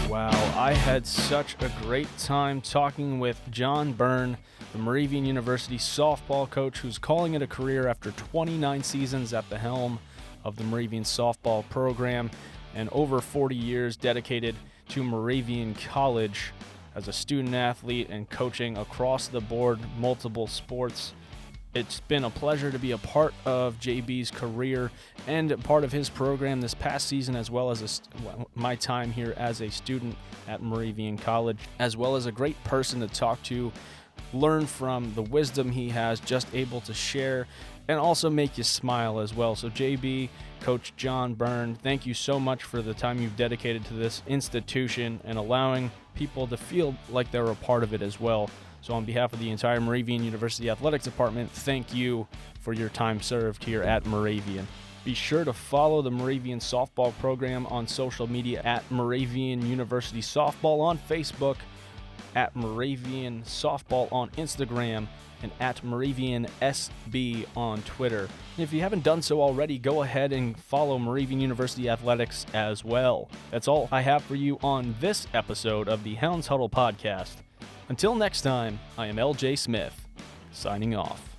Wow, I had such a great time talking with John Byrne, the Moravian University softball coach who's calling it a career after 29 seasons at the helm of the Moravian softball program and over 40 years dedicated to Moravian College as a student athlete and coaching across the board, multiple sports. It's been a pleasure to be a part of JB's career and part of his program this past season, as well as my time here as a student at Moravian College, as well as a great person to talk to, learn from, the wisdom he has, just able to share, and also make you smile as well. So JB, Coach John Byrne, thank you so much for the time you've dedicated to this institution and allowing people to feel like they're a part of it as well. So on behalf of the entire Moravian University Athletics Department, thank you for your time served here at Moravian. Be sure to follow the Moravian softball program on social media at Moravian University Softball on Facebook, at Moravian Softball on Instagram, and at Moravian SB on Twitter. And if you haven't done so already, go ahead and follow Moravian University Athletics as well. That's all I have for you on this episode of the Hounds Huddle podcast. Until next time, I am LJ Smith, signing off.